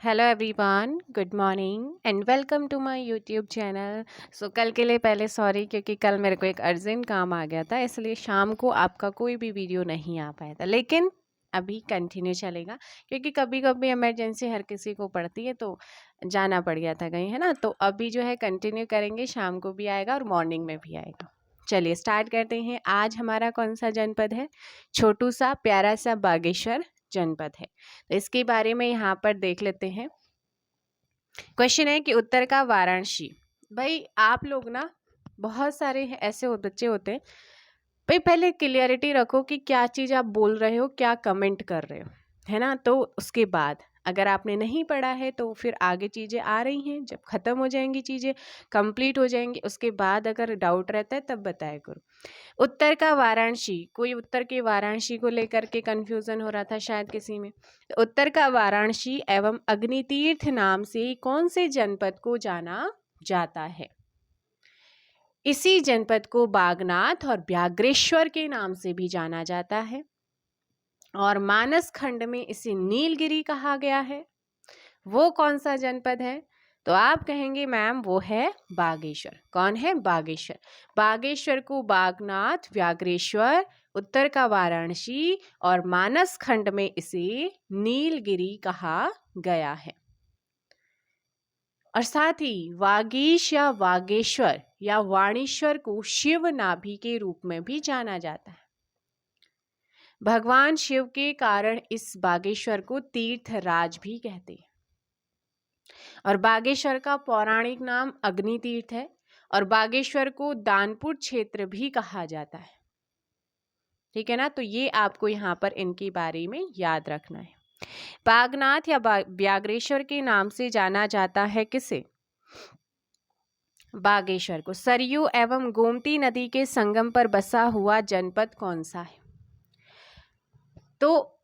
Hello everyone, good morning and welcome to my YouTube channel. कल के लिए पहले सॉरी, क्योंकि कल मेरे को एक अर्जेंट काम आ गया था, इसलिए शाम को आपका कोई भी वीडियो नहीं आ पाया था। लेकिन अभी कंटिन्यू चलेगा, क्योंकि कभी कभी इमरजेंसी हर किसी को पड़ती है, तो जाना पड़ गया था कहीं, है ना। तो अभी जो है कंटिन्यू करेंगे, शाम को भी आएगा और मॉर्निंग में भी आएगा। चलिए स्टार्ट करते हैं। आज हमारा कौन सा जनपद है? छोटू सा प्यारा सा बागेश्वर जनपद है। तो इसके बारे में यहाँ पर देख लेते हैं। क्वेश्चन है कि उत्तर का वाराणसी। भाई आप लोग ना, बहुत सारे ऐसे बच्चे होते हैं, भाई पहले क्लियरिटी रखो कि क्या चीज़ आप बोल रहे हो, क्या कमेंट कर रहे हो, है ना। तो उसके बाद अगर आपने नहीं पढ़ा है तो फिर आगे चीज़ें आ रही हैं, जब ख़त्म हो जाएंगी चीज़ें, कंप्लीट हो जाएंगी, उसके बाद अगर डाउट रहता है तब बताया करो। उत्तर का वाराणसी, कोई उत्तर के वाराणसी को लेकर के कंफ्यूजन हो रहा था शायद किसी में। तो उत्तर का वाराणसी एवं अग्नितीर्थ नाम से कौन से जनपद को जाना जाता है? इसी जनपद को बागनाथ और व्याघ्रेश्वर के नाम से भी जाना जाता है, और मानस खंड में इसे नीलगिरी कहा गया है। वो कौन सा जनपद है? तो आप कहेंगे मैम वो है बागेश्वर। कौन है? बागेश्वर। बागेश्वर को बागनाथ, व्याघ्रेश्वर, उत्तर का वाराणसी और मानस खंड में इसे नीलगिरी कहा गया है। और साथ ही वागीश या वागेश्वर या वाणीश्वर को शिव नाभि के रूप में भी जाना जाता है। भगवान शिव के कारण इस बागेश्वर को तीर्थराज भी कहते हैं। और बागेश्वर का पौराणिक नाम अग्नि तीर्थ है, और बागेश्वर को दानपुर क्षेत्र भी कहा जाता है। ठीक है ना। तो ये आपको यहाँ पर इनके बारे में याद रखना है। बागनाथ या व्याघ्रेश्वर के नाम से जाना जाता है किसे? बागेश्वर को। सरयू एवं गोमती नदी के संगम पर बसा हुआ जनपद कौन सा है? तो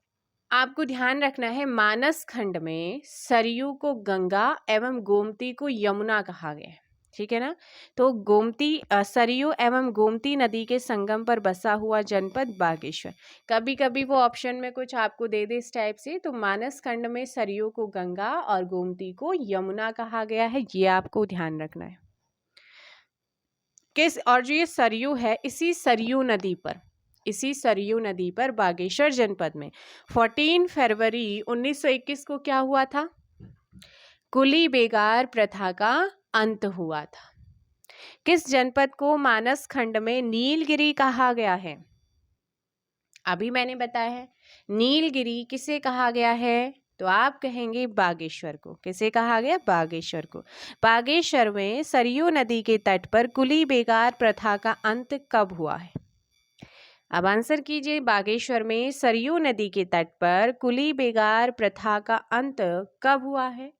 आपको ध्यान रखना है, मानस खंड में सरयू को गंगा एवं गोमती को यमुना कहा गया है। ठीक है ना। तो सरयू एवं गोमती नदी के संगम पर बसा हुआ जनपद बागेश्वर। कभी कभी वो ऑप्शन में कुछ आपको दे दे इस टाइप से, तो मानस खंड में सरयू को गंगा और गोमती को यमुना कहा गया है, ये आपको ध्यान रखना है। और जो ये सरयू है, इसी सरयू नदी पर बागेश्वर जनपद में 14 फरवरी 1921 को क्या हुआ था? कुली बेगार प्रथा का अंत हुआ था। किस जनपद को मानस खंड में नीलगिरी कहा गया है? अभी मैंने बताया है, नीलगिरी किसे कहा गया है? तो आप कहेंगे बागेश्वर को। किसे कहा गया? बागेश्वर को। बागेश्वर में सरयू नदी के तट पर कुली बेगार प्रथा का अंत कब हुआ है? अब आंसर कीजिए। बागेश्वर में सरयू नदी के तट पर कुली बेगार प्रथा का अंत कब हुआ है?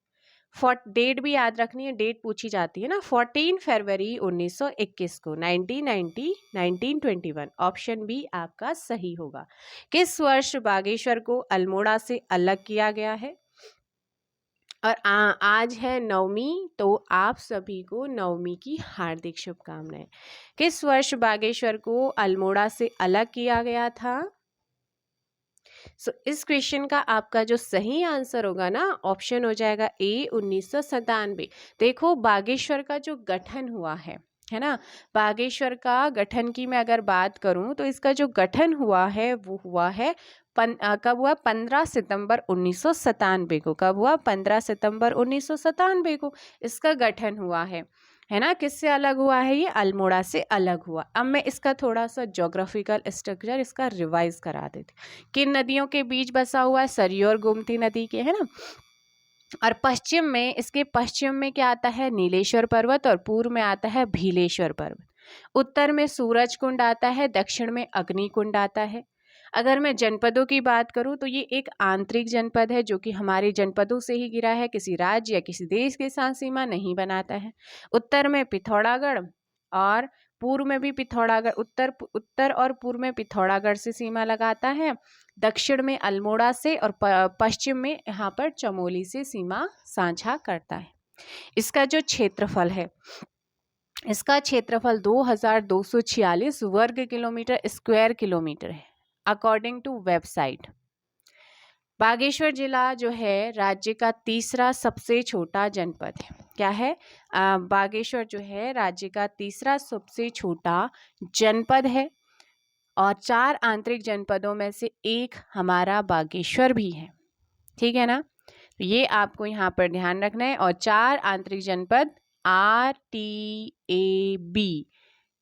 डेट भी याद रखनी है, डेट पूछी जाती है ना। 14 फरवरी 1921 को, 1990, 1921। ऑप्शन बी आपका सही होगा। किस वर्ष बागेश्वर को अल्मोड़ा से अलग किया गया है? और आज है नवमी, तो आप सभी को नवमी की हार्दिक शुभकामनाएं। किस वर्ष बागेश्वर को अल्मोड़ा से अलग किया गया था? इस क्वेश्चन का आपका जो सही आंसर होगा ना, ऑप्शन हो जाएगा ए 1997। देखो बागेश्वर का जो गठन हुआ है ना, बागेश्वर का गठन की मैं अगर बात करूं तो इसका जो गठन हुआ है वो हुआ है कब हुआ? 15 सितंबर 1997 को। कब हुआ? 15 सितंबर 1997 को इसका गठन हुआ है ना। किससे अलग हुआ है? ये अल्मोड़ा से अलग हुआ। अब मैं इसका थोड़ा सा ज्योग्राफिकल स्ट्रक्चर इसका रिवाइज करा देती। किन नदियों के बीच बसा हुआ है? सरयू और गोमती नदी के, है ना। और इसके पश्चिम में क्या आता है? नीलेश्वर पर्वत, और पूर्व में आता है भीलेश्वर पर्वत। उत्तर में सूरज कुंड आता है, दक्षिण में अग्नि कुंड आता है। अगर मैं जनपदों की बात करूं तो ये एक आंतरिक जनपद है, जो कि हमारे जनपदों से ही गिरा है, किसी राज्य या किसी देश के साथ सीमा नहीं बनाता है। उत्तर में पिथौरागढ़ और पूर्व में भी पिथौरागढ़, उत्तर और पूर्व में पिथौरागढ़ से सीमा लगाता है। दक्षिण में अल्मोड़ा से, और पश्चिम में यहाँ पर चमोली से सीमा साझा करता है। इसका जो क्षेत्रफल है, इसका क्षेत्रफल 2246 वर्ग किलोमीटर स्क्वायर किलोमीटर है, अकॉर्डिंग टू वेबसाइट। बागेश्वर जिला जो है राज्य का तीसरा सबसे छोटा जनपद है। क्या है? बागेश्वर जो है राज्य का तीसरा सबसे छोटा जनपद है और 4 आंतरिक जनपदों में से एक हमारा बागेश्वर भी है। ठीक है ना? तो ये आपको यहाँ पर ध्यान रखना है। और 4 आंतरिक जनपद RTAB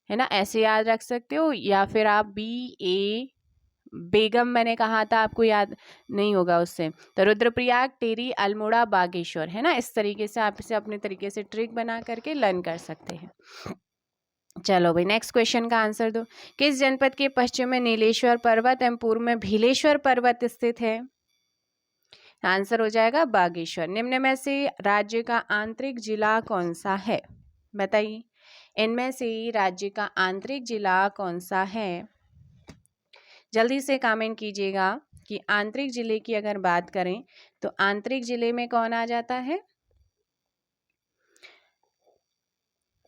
है ना, ऐसे याद रख सकते हो, या फिर आप BA बेगम मैंने कहा था, आपको याद नहीं होगा उससे। तो रुद्रप्रयाग, टेरी, अल्मोड़ा, बागेश्वर है ना, इस तरीके से आप इसे अपने तरीके से ट्रिक बना करके लर्न कर सकते हैं। चलो भाई नेक्स्ट क्वेश्चन का आंसर दो। किस जनपद के पश्चिम में नीलेश्वर पर्वत एवं पूर्व में भीलेश्वर पर्वत स्थित है? आंसर हो जाएगा बागेश्वर। निम्न में से राज्य का आंतरिक जिला कौन सा है? बताइए, इनमें से राज्य का आंतरिक जिला कौन सा है? जल्दी से कमेंट कीजिएगा कि आंतरिक जिले की अगर बात करें तो आंतरिक जिले में कौन आ जाता है?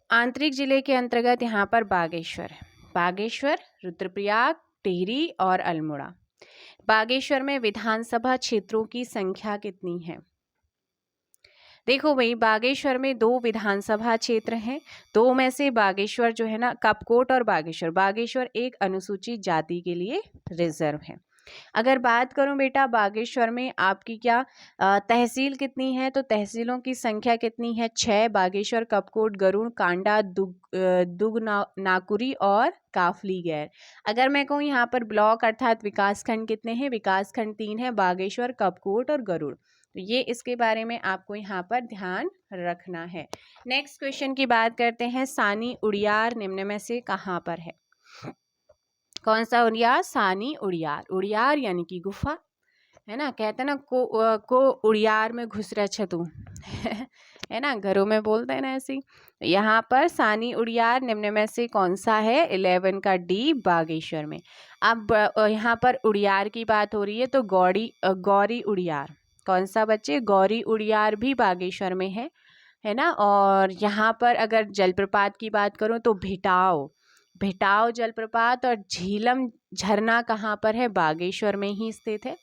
आंतरिक जिले के अंतर्गत यहाँ पर बागेश्वर है। बागेश्वर, रुद्रप्रयाग, टिहरी और अल्मोड़ा। बागेश्वर में विधानसभा क्षेत्रों की संख्या कितनी है? देखो भाई, बागेश्वर में 2 विधानसभा क्षेत्र हैं। 2 में से बागेश्वर जो है ना, कपकोट और बागेश्वर, बागेश्वर एक अनुसूचित जाति के लिए रिजर्व है। अगर बात करूं बेटा बागेश्वर में आपकी क्या तहसील कितनी है, तो तहसीलों की संख्या कितनी है? 6। बागेश्वर, कपकोट, गरुड़, कांडा, दुग नाकुरी और काफली गैर। अगर मैं कहूँ यहाँ पर ब्लॉक अर्थात विकासखंड कितने हैं? विकासखंड 3 है, बागेश्वर, कपकोट और गरुड़। तो ये इसके बारे में आपको यहाँ पर ध्यान रखना है। नेक्स्ट क्वेश्चन की बात करते हैं। सानी उड़ियार निम्न में से कहाँ पर है? कौन सा उड़ियार? सानी उड़ियार। उड़ियार यानी कि गुफा है ना, कहते हैं ना को उड़ियार में घुस रहा छ तू है ना, घरों में बोलते हैं ना ऐसे। यहाँ पर सानी उड़ियार निम्न में से कौन सा है? 11 का डी, बागेश्वर में। अब यहाँ पर उड़ियार की बात हो रही है तो गौरी उड़ियार, कौन सा बच्चे? गौरी उड़ियार भी बागेश्वर में है ना। और यहाँ पर अगर जलप्रपात की बात करूँ तो भिटाव जलप्रपात और झीलम झरना कहाँ पर है? बागेश्वर में ही स्थित है।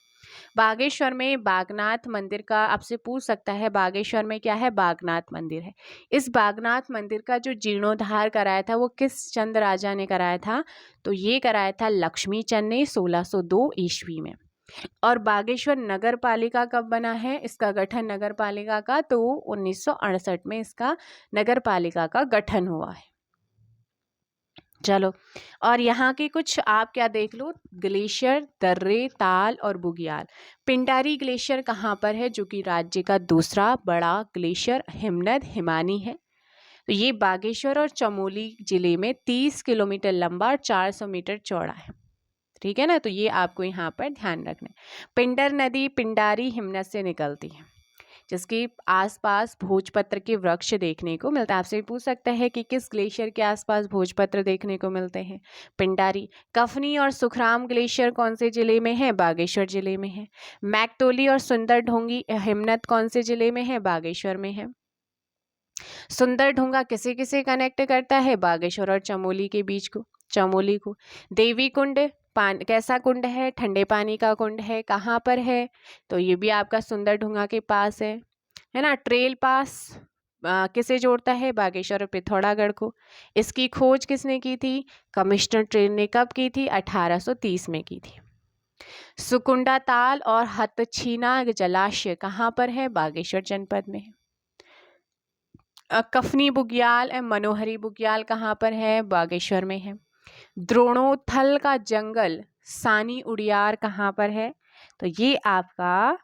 बागेश्वर में बागनाथ मंदिर का आपसे पूछ सकता है, बागेश्वर में क्या है? बागनाथ मंदिर है। इस बागनाथ मंदिर का जो जीर्णोद्धार कराया था वो किस चंद राजा ने कराया था? तो ये कराया था लक्ष्मी चंद ने 1602 ईस्वी में। और बागेश्वर नगर पालिका कब बना है? इसका गठन नगर पालिका का तो 1968 में इसका नगर पालिका का गठन हुआ है। चलो, और यहाँ के कुछ आप क्या देख लो, ग्लेशियर, दर्रे, ताल और बुग्याल। पिंडारी ग्लेशियर कहाँ पर है? जो कि राज्य का दूसरा बड़ा ग्लेशियर हिमनद हिमानी है। तो ये बागेश्वर और चमोली जिले में 30 किलोमीटर लंबा और 400 मीटर चौड़ा है। ठीक है ना, तो ये आपको यहाँ पर ध्यान रखना है। पिंडर नदी पिंडारी हिमनद से निकलती है, जिसके आसपास भोजपत्र के वृक्ष देखने को मिलता है। आपसे पूछ सकता है कि किस ग्लेशियर के आसपास भोजपत्र देखने को मिलते हैं? पिंडारी। कफनी और सुखराम ग्लेशियर कौन से जिले में है? बागेश्वर जिले में है। मैकतोली और सुंदर ढोंगी हिमनद कौन से जिले में है? बागेश्वर में है। सुंदर ढूंगा किसे किसे कनेक्ट करता है? बागेश्वर और चमोली के बीच को, चमोली को। देवी कुंड कैसा कुंड है? ठंडे पानी का कुंड है। कहाँ पर है? तो ये भी आपका सुंदर ढूंगा के पास है ना। ट्रेल पास किसे जोड़ता है? बागेश्वर और पिथौरागढ़ को। इसकी खोज किसने की थी? कमिश्नर ट्रेन ने कब की थी? 1830 में की थी। सुकुंडा ताल और हथछीना जलाशय कहाँ पर है? बागेश्वर जनपद में है। कफनी बुग्याल एवं मनोहरी बुग्याल कहाँ पर है? बागेश्वर में है। द्रोणोत्थल का जंगल सानी उड़ियार कहाँ पर है? तो ये आपका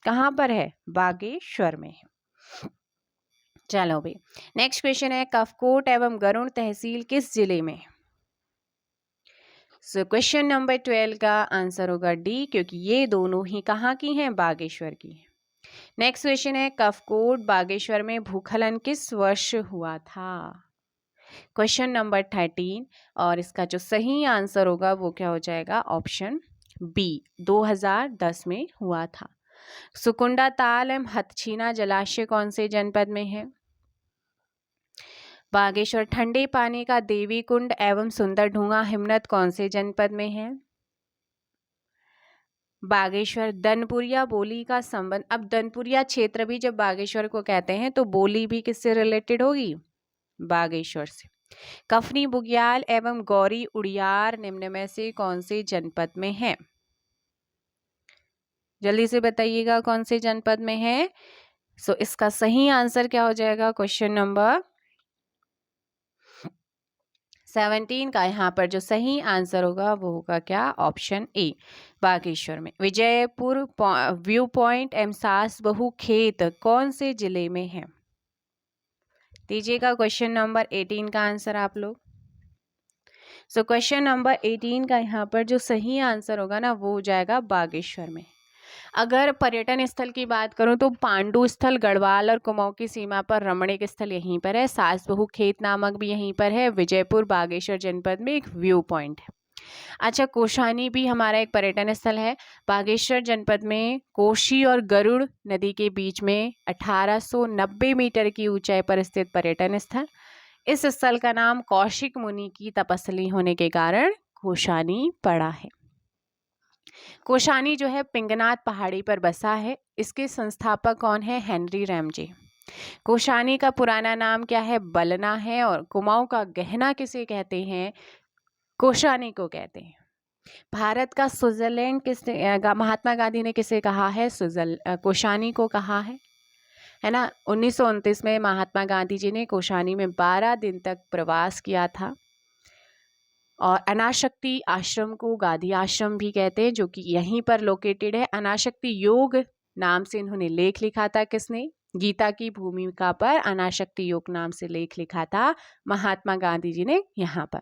कहाँ पर है? बागेश्वर में है। चलो भाई नेक्स्ट क्वेश्चन है, कपकोट एवं गरुड़ तहसील किस जिले में? सो क्वेश्चन नंबर 12 का आंसर होगा डी, क्योंकि ये दोनों ही कहाँ की हैं? बागेश्वर की हैं। नेक्स्ट क्वेश्चन है, कपकोट बागेश्वर में भूस्खलन किस वर्ष हुआ था? क्वेश्चन नंबर 13, और इसका जो सही आंसर होगा वो क्या हो जाएगा? ऑप्शन बी, 2010 में हुआ था। सुकुंडा ताल एवं हथछीना जलाशय कौन से जनपद में है? बागेश्वर। ठंडे पानी का देवी कुंड एवं सुंदर ढूंगा हिमनद कौन से जनपद में है? बागेश्वर। दनपुरिया बोली का संबंध, अब दनपुरिया क्षेत्र भी जब बागेश्वर को कहते हैं तो बोली भी किससे रिलेटेड होगी? बागेश्वर से। कफनी बुग्याल एवं गौरी उड़ियार निम्न में से कौन से जनपद में है? जल्दी से बताइएगा कौन से जनपद में है। सो इसका सही आंसर क्या हो जाएगा? क्वेश्चन नंबर 17 का यहाँ पर जो सही आंसर होगा वो होगा क्या? ऑप्शन ए, बागेश्वर में। विजयपुर व्यू पॉइंट एमसास बहु खेत कौन से जिले में है? दीजिएगा क्वेश्चन नंबर 18 का आंसर आप लोग। सो क्वेश्चन नंबर 18 का यहाँ पर जो सही आंसर होगा ना वो हो जाएगा बागेश्वर में। अगर पर्यटन स्थल की बात करूं तो पांडु स्थल गढ़वाल और कुमाऊं की सीमा पर रमणीक स्थल यहीं पर है। सास बहु खेत नामक भी यहीं पर है। विजयपुर बागेश्वर जनपद में एक व्यू पॉइंट है। अच्छा, कोशानी भी हमारा एक पर्यटन स्थल है। बागेश्वर जनपद में कोशी और गरुड़ नदी के बीच में 1890 मीटर की ऊंचाई पर स्थित पर्यटन स्थल। इस स्थल का नाम कौशिक मुनि की तपस्वी होने के कारण कोशानी पड़ा है। कोशानी जो है पिंगनाथ पहाड़ी पर बसा है। इसके संस्थापक कौन है? Henry Ramsay. कोशानी का पुराना नाम क्या है? बलना है। और कुमाऊं का गहना किसे कहते हैं? कोशानी को कहते हैं। भारत का स्विट्जरलैंड किसने, महात्मा गांधी ने किसे कहा है? कोशानी को कहा है ना। 1929 में महात्मा गांधी जी ने कोशानी में 12 दिन तक प्रवास किया था। और अनाशक्ति आश्रम को गांधी आश्रम भी कहते हैं, जो कि यहीं पर लोकेटेड है। अनाशक्ति योग नाम से इन्होंने लेख लिखा था। किसने? गीता की भूमिका पर अनाशक्ति योग नाम से लेख लिखा था महात्मा गांधी जी ने यहाँ पर।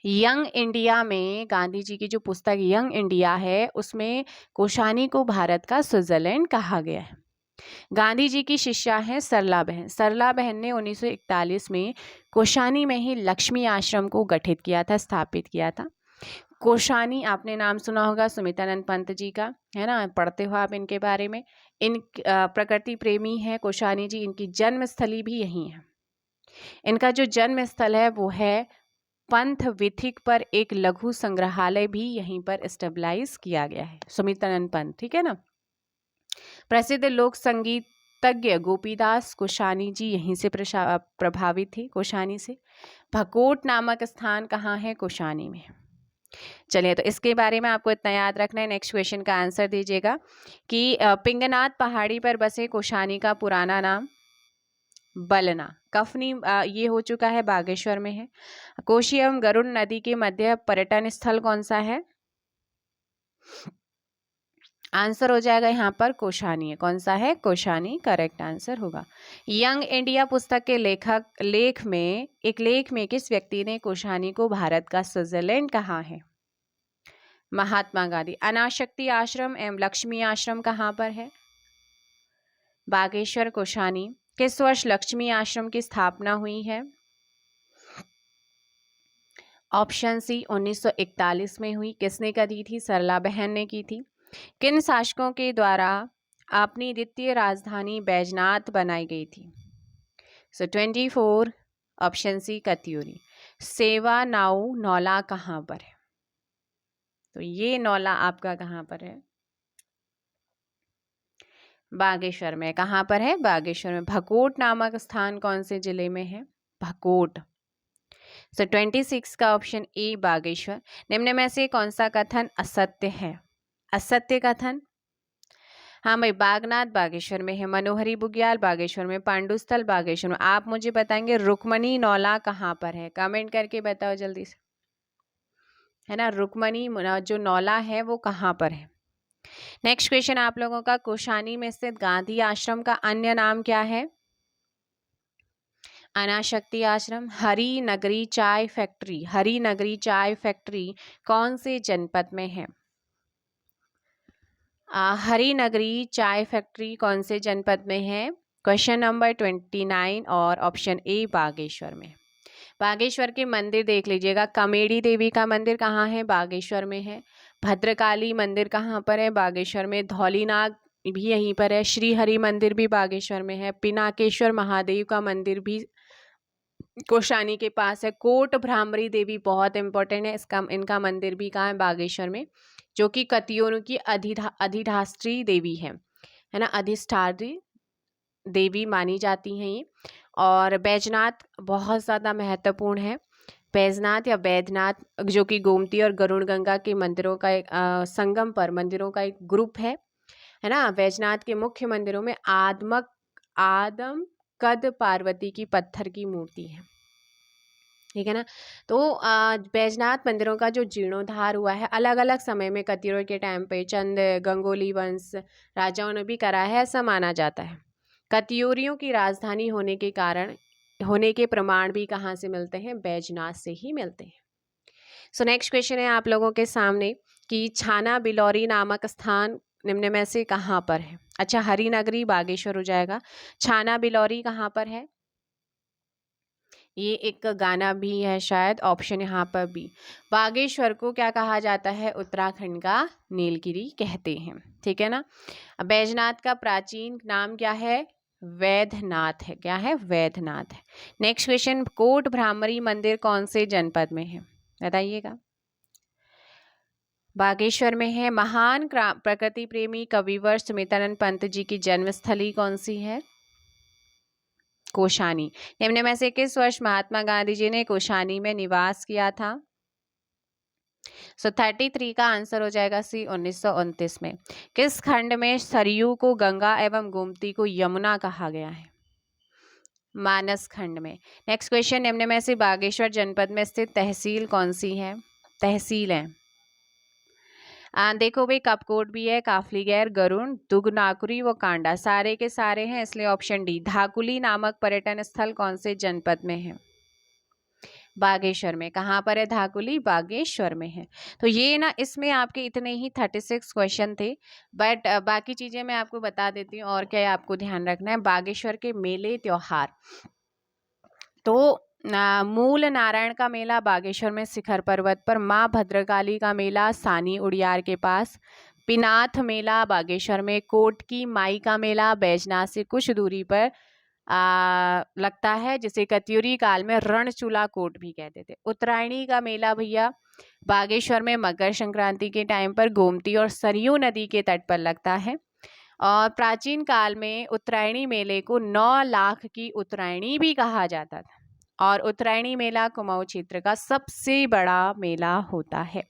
यंग इंडिया में गांधी जी की जो पुस्तक यंग इंडिया है उसमें कोशानी को भारत का स्विट्जरलैंड कहा गया है। गांधी जी की शिष्या हैं सरला बहन। सरला बहन ने 1941 में कोशानी में ही लक्ष्मी आश्रम को गठित किया था, स्थापित किया था। कोशानी आपने नाम सुना होगा सुमित्रानंद पंत जी का, है ना, पढ़ते हो आप इनके बारे में। इन प्रकृति प्रेमी है कोशानी जी। इनकी जन्मस्थली भी यही है। इनका जो जन्म स्थल है वो है पंथ विथिक पर एक लघु संग्रहालय भी यहीं पर स्टेबलाइज किया गया है। सुमित्रानंद पंत, ठीक है ना। प्रसिद्ध लोक संगीतज्ञ गोपीदास कोशानी जी यहीं से प्रभावित थे, कोशानी से। भकोट नामक स्थान कहाँ है? कोशानी में। चलिए, तो इसके बारे में आपको इतना याद रखना है। नेक्स्ट क्वेश्चन का आंसर दीजिएगा कि पिंगनाथ पहाड़ी पर बसे कोशानी का पुराना नाम बलना। कफनी ये हो चुका है, बागेश्वर में है। कोशी एवं गरुड़ नदी के मध्य पर्यटन स्थल कौन सा है? आंसर हो जाएगा यहाँ पर कोशानी है। कौन सा है? कोशानी करेक्ट आंसर होगा। यंग इंडिया पुस्तक के लेख में किस व्यक्ति ने कोशानी को भारत का स्विट्जरलैंड कहा है? महात्मा गांधी। अनाशक्ति आश्रम एवं लक्ष्मी आश्रम कहाँ पर है? बागेश्वर, कोशानी। किस वर्ष लक्ष्मी आश्रम की स्थापना हुई है? ऑप्शन सी 1941 में हुई। किसने करी थी? सरला बहन ने की थी। किन शासकों के द्वारा अपनी द्वितीय राजधानी बैजनाथ बनाई गई थी? 24 ऑप्शन सी कत्यूरी। सेवा नाउ नौला कहाँ पर है? तो ये नौला आपका कहाँ पर है? बागेश्वर में। कहाँ पर है? बागेश्वर में। भकोट नामक स्थान कौन से जिले में है? भकोट। 26 का ऑप्शन ए बागेश्वर। निम्न में से कौन सा कथन असत्य है? असत्य कथन। हाँ भाई, बागनाथ बागेश्वर में है। मनोहरी बुग्याल बागेश्वर में। पांडुस्थल बागेश्वर में। आप मुझे बताएंगे रुक्मणी नौला कहाँ पर है? कमेंट करके बताओ जल्दी से, है ना। रुक्मणी जो नौला है वो कहाँ पर है? नेक्स्ट क्वेश्चन आप लोगों का, कोशानी में स्थित गांधी आश्रम का अन्य नाम क्या है? अनाशक्ति आश्रम। हरी नगरी चाय फैक्ट्री। हरी नगरी चाय फैक्ट्री कौन से जनपद में है? हरी नगरी चाय फैक्ट्री कौन से जनपद में है? क्वेश्चन नंबर 29 और ऑप्शन ए बागेश्वर में। बागेश्वर के मंदिर देख लीजिएगा। कमेड़ी देवी का मंदिर कहाँ है? बागेश्वर में है। भद्रकाली मंदिर कहाँ पर है? बागेश्वर में। धौलीनाग भी यहीं पर है। श्री हरि मंदिर भी बागेश्वर में है। पिनाकेश्वर महादेव का मंदिर भी कोशानी के पास है। कोट भ्रामरी देवी बहुत इंपॉर्टेंट है, इनका मंदिर भी कहाँ है? बागेश्वर में। जो कि कतियों की अधिष्ठात्री देवी है ना, अधिष्ठात्री देवी मानी जाती हैं ये। और बैजनाथ बहुत ज़्यादा महत्वपूर्ण है। बैजनाथ या बैद्यनाथ जो कि गोमती और गरुड़ गंगा के मंदिरों का एक संगम पर मंदिरों का एक ग्रुप है ना। बैजनाथ के मुख्य मंदिरों में आदम कद पार्वती की पत्थर की मूर्ति है, ठीक है ना। तो बैजनाथ मंदिरों का जो जीर्णोद्धार हुआ है अलग अलग समय में, कतियों के टाइम पे चंद गंगोली वंश राजाओं ने भी करा है, ऐसा माना जाता है। कतियोरियों की राजधानी होने के प्रमाण भी कहाँ से मिलते हैं? बैजनाथ से ही मिलते हैं। सो नेक्स्ट क्वेश्चन है आप लोगों के सामने कि छाना बिलौरी नामक स्थान निम्न में से कहाँ पर है? अच्छा, हरिनगरी बागेश्वर हो जाएगा। छाना बिलौरी कहाँ पर है? ये एक गाना भी है शायद, ऑप्शन यहाँ पर बी। बागेश्वर को क्या कहा जाता है? उत्तराखंड का नीलगिरी कहते हैं, ठीक है ना। बैजनाथ का प्राचीन नाम क्या है? वैद्यनाथ है। क्या है? वैद्यनाथ है। नेक्स्ट क्वेश्चन, कोट भ्रामरी मंदिर कौन से जनपद में है? बताइएगा। बागेश्वर में है। महान प्रकृति प्रेमी कविवर सुमित्रानंद पंत जी की जन्मस्थली कौन सी है? कोशानी। निम्न में से किस वर्ष महात्मा गांधी जी ने कोशानी में निवास किया था? 33 का आंसर हो जाएगा सी, 1929 में। किस खंड में सरयू को गंगा एवं गोमती को यमुना कहा गया है? मानस खंड में। नेक्स्ट क्वेश्चन, निम्न में से बागेश्वर जनपद में स्थित तहसील कौन सी है? तहसील है देखो भाई, कपकोट भी है, काफलीगैर, गरुड़, दुगनाकुरी व कांडा, सारे के सारे हैं, इसलिए ऑप्शन डी। धाकुली नामक पर्यटन स्थल कौन से जनपद में है? बागेश्वर में। कहाँ पर है धाकुली? बागेश्वर में है। तो ये ना, इसमें आपके इतने ही 36 क्वेश्चन थे, बट बाकी चीजें मैं आपको बता देती हूँ और क्या आपको ध्यान रखना है। बागेश्वर के मेले त्योहार, तो मूल नारायण का मेला बागेश्वर में शिखर पर्वत पर, माँ भद्रकाली का मेला सानी उड़ियार के पास, पिनाथ मेला बागेश्वर में, कोटकी माई का मेला बैजनाथ से कुछ दूरी पर लगता है, जिसे कत्यूरी काल में रणचूला कोट भी कहते थे। उत्तरायणी का मेला भैया बागेश्वर में मकर संक्रांति के टाइम पर गोमती और सरयू नदी के तट पर लगता है। और प्राचीन काल में उत्तरायणी मेले को 9 लाख की उत्तरायणी भी कहा जाता था। और उत्तरायणी मेला कुमाऊं क्षेत्र का सबसे बड़ा मेला होता है,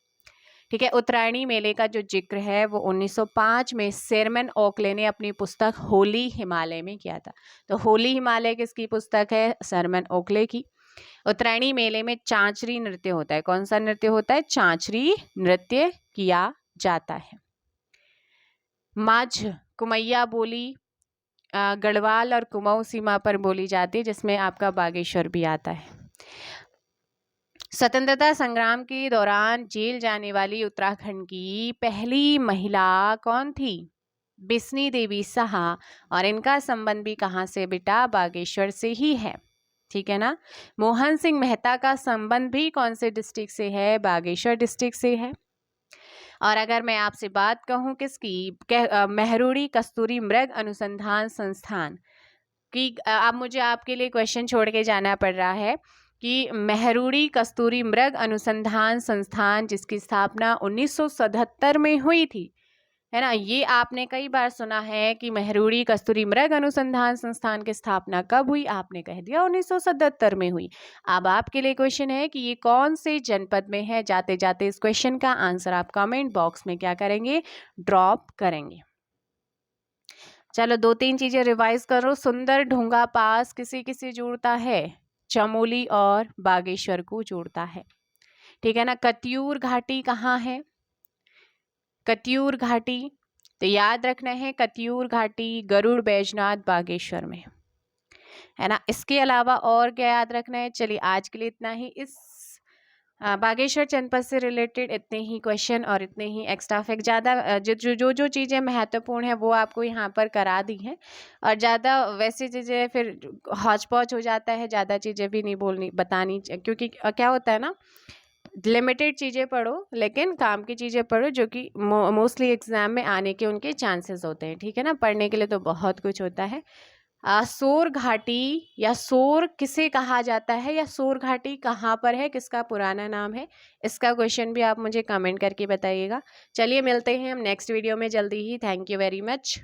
ठीक है। उत्तरायणी मेले का जो जिक्र है वो 1905 में शेरमैन ओकले ने अपनी पुस्तक होली हिमालय में किया था। तो होली हिमालय किसकी पुस्तक है? शेरमैन ओकले की। उत्तरायणी मेले में चांचरी नृत्य होता है। कौन सा नृत्य होता है? चांचरी नृत्य किया जाता है। माझ कुमैया बोली गढ़वाल और कुमाऊं सीमा पर बोली जाती है, जिसमें आपका बागेश्वर भी आता है। स्वतंत्रता संग्राम के दौरान जेल जाने वाली उत्तराखंड की पहली महिला कौन थी? बिस्नी देवी साहा। और इनका संबंध भी कहाँ से बेटा? बागेश्वर से ही है, ठीक है ना। मोहन सिंह मेहता का संबंध भी कौन से डिस्ट्रिक्ट से है? बागेश्वर डिस्ट्रिक्ट से है। और अगर मैं आपसे बात कहूँ किसकी, मेहरुड़ी कस्तूरी मृग अनुसंधान संस्थान की, अब मुझे आपके लिए क्वेश्चन छोड़ के जाना पड़ रहा है कि मेहरुड़ी कस्तूरी मृग अनुसंधान संस्थान जिसकी स्थापना 1977 में हुई थी, है ना। ये आपने कई बार सुना है कि मेहरुड़ी कस्तूरी मृग अनुसंधान संस्थान की स्थापना कब हुई? आपने कह दिया 1977 में हुई। अब आपके लिए क्वेश्चन है कि ये कौन से जनपद में है? जाते जाते इस क्वेश्चन का आंसर आप कमेंट बॉक्स में क्या करेंगे? ड्रॉप करेंगे। चलो 2-3 चीजें रिवाइज करो। सुंदर ढूंगा पास किसी किसी जोड़ता है? चमोली और बागेश्वर को जोड़ता है, ठीक है ना। कत्यूर घाटी कहाँ है? कत्यूर घाटी, तो याद रखना है कत्यूर घाटी गरुड़ बैजनाथ बागेश्वर में, है ना। इसके अलावा और क्या याद रखना है? चलिए आज के लिए इतना ही। इस बागेश्वर जनपद से रिलेटेड इतने ही क्वेश्चन और इतने ही एक्स्ट्रा फैक्ट, ज़्यादा जो चीज़ें महत्वपूर्ण है वो आपको यहाँ पर करा दी हैं। और ज़्यादा वैसी चीज़ें फिर हौच पौच हो जाता है, ज़्यादा चीज़ें भी नहीं बतानी, क्योंकि क्या होता है ना, लिमिटेड चीज़ें पढ़ो लेकिन काम की चीज़ें पढ़ो, जो कि मोस्टली एग्जाम में आने के उनके चांसेस होते हैं, ठीक है ना। पढ़ने के लिए तो बहुत कुछ होता है, सोर घाटी या सोर किसे कहा जाता है, या सोर घाटी कहाँ पर है, किसका पुराना नाम है, इसका क्वेश्चन भी आप मुझे कमेंट करके बताइएगा। चलिए मिलते हैं हम नेक्स्ट वीडियो में जल्दी ही। Thank you very much.